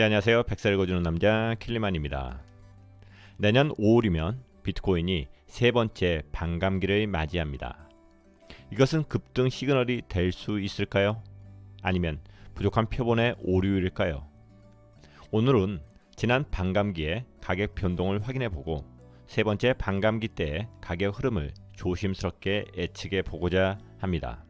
네, 안녕하세요. 백살 읽어주는 남자 킬리만입니다. 내년 5월이면 비트코인이 세 번째 반감기를 맞이합니다. 이것은 급등 시그널이 될 수 있을까요? 아니면 부족한 표본의 오류일까요? 오늘은 지난 반감기의 가격 변동을 확인해보고 세 번째 반감기 때의 가격 흐름을 조심스럽게 예측해 보고자 합니다.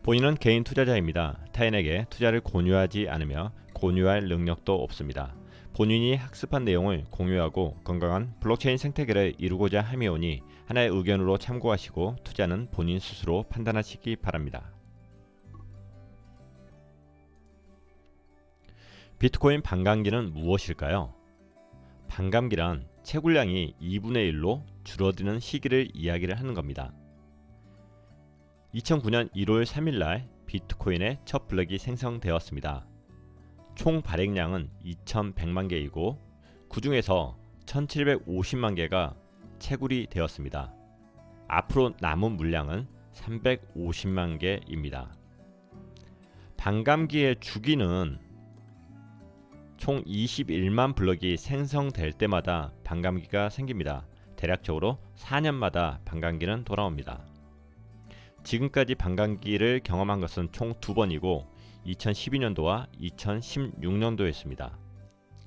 본인은 개인 투자자입니다. 타인에게 투자를 권유하지 않으며 권유할 능력도 없습니다. 본인이 학습한 내용을 공유하고 건강한 블록체인 생태계를 이루고자 함이오니 하나의 의견으로 참고하시고 투자는 본인 스스로 판단하시기 바랍니다. 비트코인 반감기는 무엇일까요? 반감기란 채굴량이 2분의 1로 줄어드는 시기를 이야기를 하는 겁니다. 2009년 1월 3일날 비트코인의 첫 블럭이 생성되었습니다. 총 발행량은 2100만 개이고 그 중에서 1750만 개가 채굴이 되었습니다. 앞으로 남은 물량은 350만 개입니다. 반감기의 주기는 총 21만 블럭이 생성될 때마다 반감기가 생깁니다. 대략적으로 4년마다 반감기는 돌아옵니다. 지금까지 반감기를 경험한 것은 총 2번이고 2012년도와 2016년도였습니다.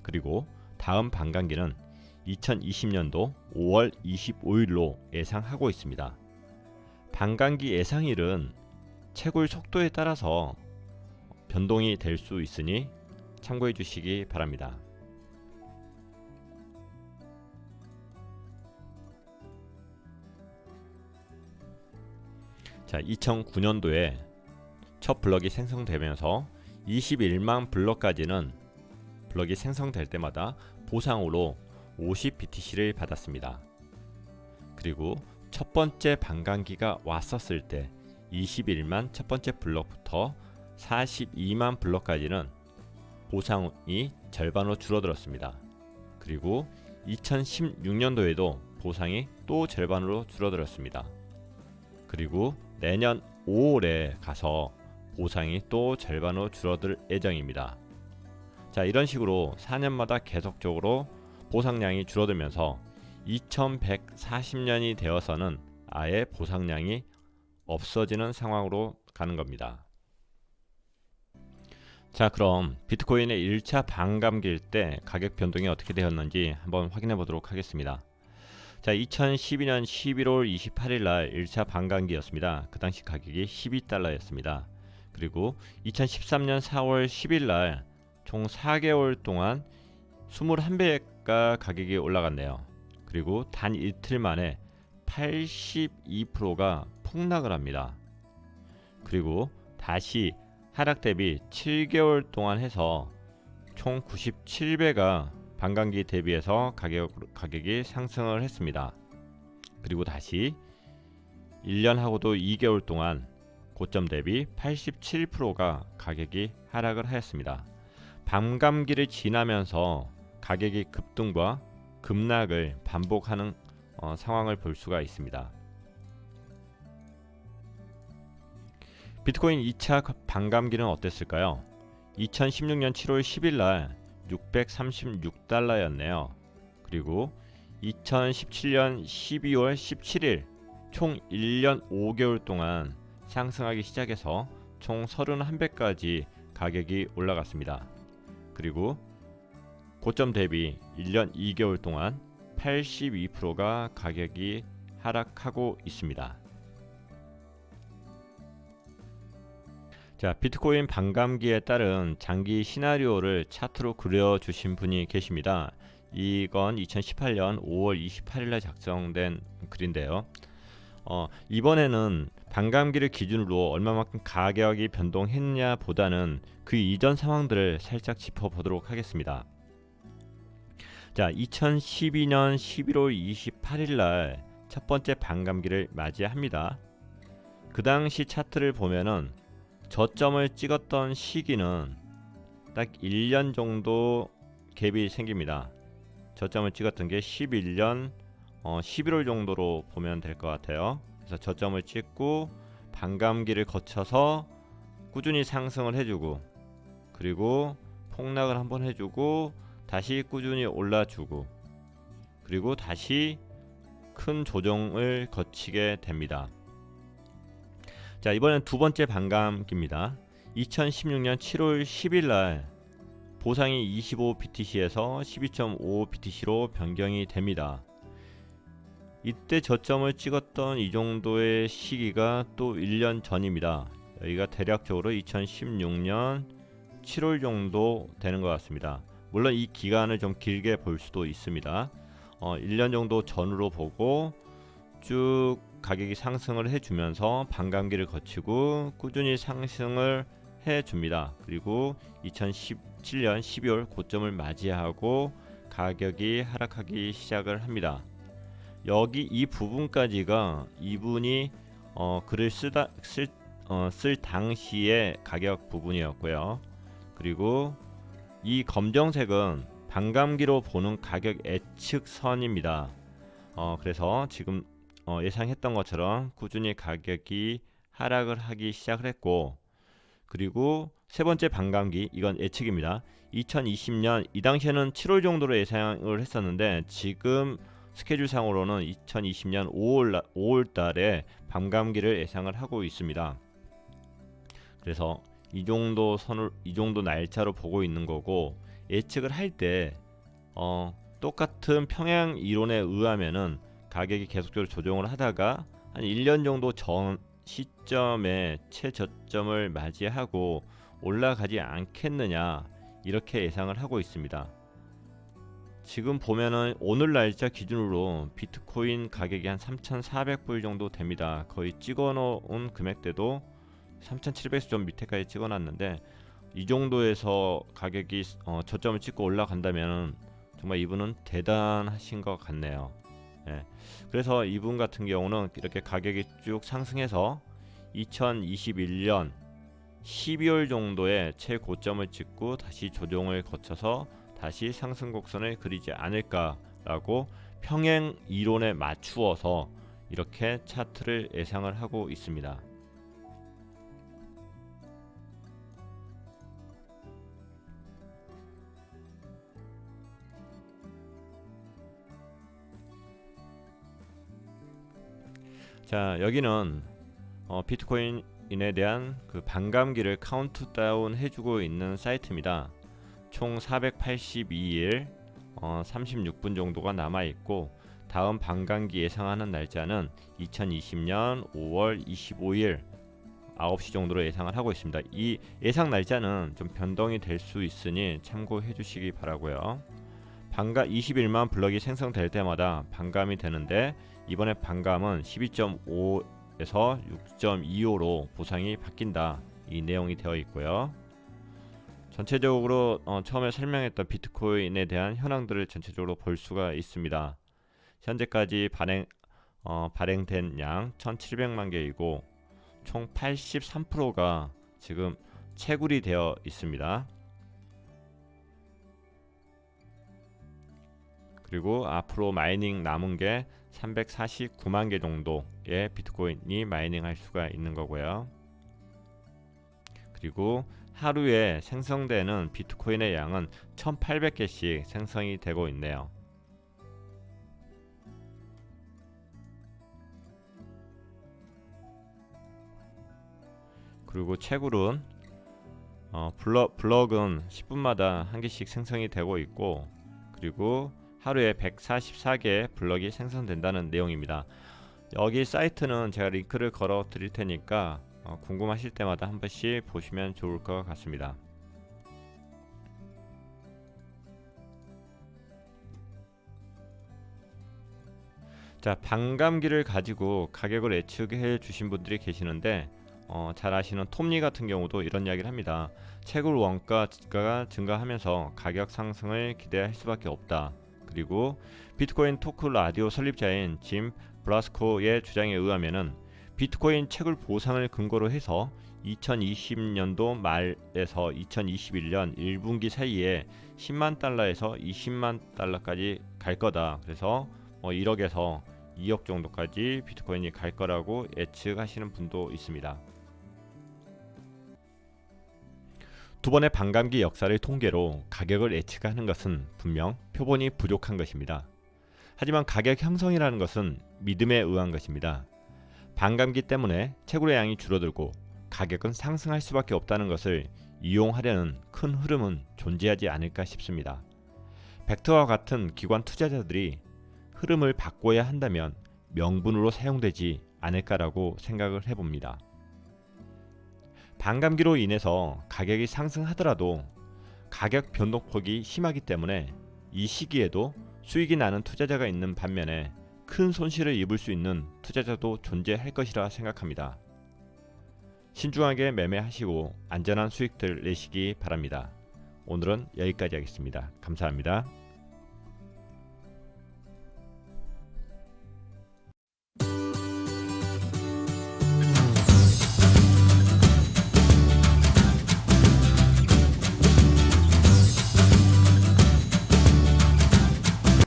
그리고 다음 반감기는 2020년도 5월 25일로 예상하고 있습니다. 반감기 예상일은 채굴 속도에 따라서 변동이 될 수 있으니 참고해 주시기 바랍니다. 자, 2009년도에 첫 블럭이 생성되면서 21만 블럭까지는 블럭이 생성될 때마다 보상으로 50BTC를 받았습니다. 그리고 첫 번째 반감기가 왔었을 때 21만 첫 번째 블럭부터 42만 블럭까지는 보상이 절반으로 줄어들었습니다. 그리고 2016년도에도 보상이 또 절반으로 줄어들었습니다. 그리고 내년 5월에 가서 보상이 또 절반으로 줄어들 예정입니다. 자, 이런 식으로 4년마다 계속적으로 보상량이 줄어들면서 2140년이 되어서는 아예 보상량이 없어지는 상황으로 가는 겁니다. 자, 그럼 비트코인의 1차 반감기일 때 가격 변동이 어떻게 되었는지 한번 확인해 보도록 하겠습니다. 자, 2012년 11월 28일 날 1차 반감기였습니다. 그 당시 가격이 12달러였습니다. 그리고 2013년 4월 10일 날 총 4개월 동안 21배가 가격이 올라갔네요. 그리고 단 이틀 만에 82%가 폭락을 합니다. 그리고 다시 하락 대비 7개월 동안 해서 총 97배가 반감기 대비해서 가격이 상승을 했습니다. 그리고 다시 1년하고도 2개월 동안 고점 대비 87%가 가격이 하락을 하였습니다. 반감기를 지나면서 가격이 급등과 급락을 반복하는 상황을 볼 수가 있습니다. 비트코인 2차 반감기는 어땠을까요? 2016년 7월 10일 날 636달러였네요. 그리고 2017년 12월 17일 총 1년 5개월 동안 상승하기 시작해서 총 31배까지 가격이 올라갔습니다. 그리고 고점 대비 1년 2개월 동안 82%가 가격이 하락하고 있습니다. 자, 비트코인 반감기에 따른 장기 시나리오를 차트로 그려주신 분이 계십니다. 이건 2018년 5월 28일에 작성된 글인데요. 이번에는 반감기를 기준으로 얼마만큼 가격이 변동했냐 보다는 그 이전 상황들을 살짝 짚어보도록 하겠습니다. 자, 2012년 11월 28일 날 첫 번째 반감기를 맞이합니다. 그 당시 차트를 보면은 저점을 찍었던 시기는 딱 1년 정도 갭이 생깁니다. 저점을 찍었던 게 11년 11월 정도로 보면 될 것 같아요. 그래서 저점을 찍고 반감기를 거쳐서 꾸준히 상승을 해주고 그리고 폭락을 한번 해주고 다시 꾸준히 올라주고 그리고 다시 큰 조정을 거치게 됩니다. 자, 이번엔 두 번째 반감기입니다. 2016년 7월 10일 날 보상이 25BTC에서 12.5BTC로 변경이 됩니다. 이때 저점을 찍었던 이 정도의 시기가 또 1년 전입니다. 여기가 대략적으로 2016년 7월 정도 되는 것 같습니다. 물론 이 기간을 좀 길게 볼 수도 있습니다. 1년 정도 전으로 보고 쭉 가격이 상승을 해주면서 반감기를 거치고 꾸준히 상승을 해줍니다. 그리고 2017년 12월 고점을 맞이하고 가격이 하락하기 시작을 합니다. 여기 이 부분까지가 이분이 글을 쓸 당시의 가격 부분이었고요. 그리고 이 검정색은 반감기로 보는 가격 예측선입니다. 그래서 지금 예상했던 것처럼 꾸준히 가격이 하락을 하기 시작을 했고, 그리고 세 번째 반감기, 이건 예측입니다. 2020년 이 당시에는 7월 정도로 예상을 했었는데 지금 스케줄상으로는 2020년 5월 달에 반감기를 예상을 하고 있습니다. 그래서 이 정도 날짜로 보고 있는 거고, 예측을 할 때 똑같은 평행 이론에 의하면은 가격이 계속적으로 조정을 하다가 한 1년 정도 전 시점에 최저점을 맞이하고 올라가지 않겠느냐, 이렇게 예상을 하고 있습니다. 지금 보면은 오늘 날짜 기준으로 비트코인 가격이 한 3,400불 정도 됩니다. 거의 찍어놓은 금액대도 3,700수 좀 밑에까지 찍어놨는데, 이 정도에서 가격이 저점을 찍고 올라간다면 정말 이분은 대단하신 것 같네요. 예. 그래서 이분 같은 경우는 이렇게 가격이 쭉 상승해서 2021년 12월 정도에 최고점을 찍고 다시 조정을 거쳐서 다시 상승 곡선을 그리지 않을까라고 평행 이론에 맞추어서 이렇게 차트를 예상을 하고 있습니다. 자, 여기는 비트코인에 대한 그 반감기를 카운트다운 해주고 있는 사이트입니다. 총 482일 36분 정도가 남아있고, 다음 반감기 예상하는 날짜는 2020년 5월 25일 9시 정도로 예상을 하고 있습니다. 이 예상 날짜는 좀 변동이 될 수 있으니 참고해 주시기 바라고요. 21만 블럭이 생성될 때마다 반감이 되는데, 이번에 반감은 12.5에서 6.25로 보상이 바뀐다, 이 내용이 되어 있고요. 전체적으로 처음에 설명했던 비트코인에 대한 현황들을 전체적으로 볼 수가 있습니다. 현재까지 발행된 양 1700만 개이고 총 83%가 지금 채굴이 되어 있습니다. 그리고 앞으로 마이닝 남은 게 349만 개 정도의 비트코인이 마이닝할 수가 있는 거고요. 그리고 하루에 생성되는 비트코인의 양은 1800개씩 생성이 되고 있네요. 그리고 채굴은 블럭은 10분마다 한 개씩 생성이 되고 있고, 그리고 하루에 144개 블럭이 생성된다는 내용입니다. 여기 사이트는 제가 링크를 걸어 드릴 테니까 궁금하실 때마다 한 번씩 보시면 좋을 것 같습니다. 자, 반감기를 가지고 가격을 예측해 주신 분들이 계시는데, 잘 아시는 톱니 같은 경우도 이런 이야기를 합니다. 채굴 원가가 증가하면서 가격 상승을 기대할 수밖에 없다. 그리고 비트코인 토크 라디오 설립자인 짐 블라스코의 주장에 의하면은 비트코인 채굴 보상을 근거로 해서 2020년도 말에서 2021년 1분기 사이에 10만 달러에서 20만 달러까지 갈 거다. 그래서 1억에서 2억 정도까지 비트코인이 갈 거라고 예측하시는 분도 있습니다. 두 번의 반감기 역사를 통계로 가격을 예측하는 것은 분명 표본이 부족한 것입니다. 하지만 가격 형성이라는 것은 믿음에 의한 것입니다. 반감기 때문에 채굴의 양이 줄어들고 가격은 상승할 수밖에 없다는 것을 이용하려는 큰 흐름은 존재하지 않을까 싶습니다. 벡터와 같은 기관 투자자들이 흐름을 바꿔야 한다면 명분으로 사용되지 않을까라고 생각을 해봅니다. 반감기로 인해서 가격이 상승하더라도 가격 변동폭이 심하기 때문에 이 시기에도 수익이 나는 투자자가 있는 반면에 큰 손실을 입을 수 있는 투자자도 존재할 것이라 생각합니다. 신중하게 매매하시고 안전한 수익들 내시기 바랍니다. 오늘은 여기까지 하겠습니다. 감사합니다.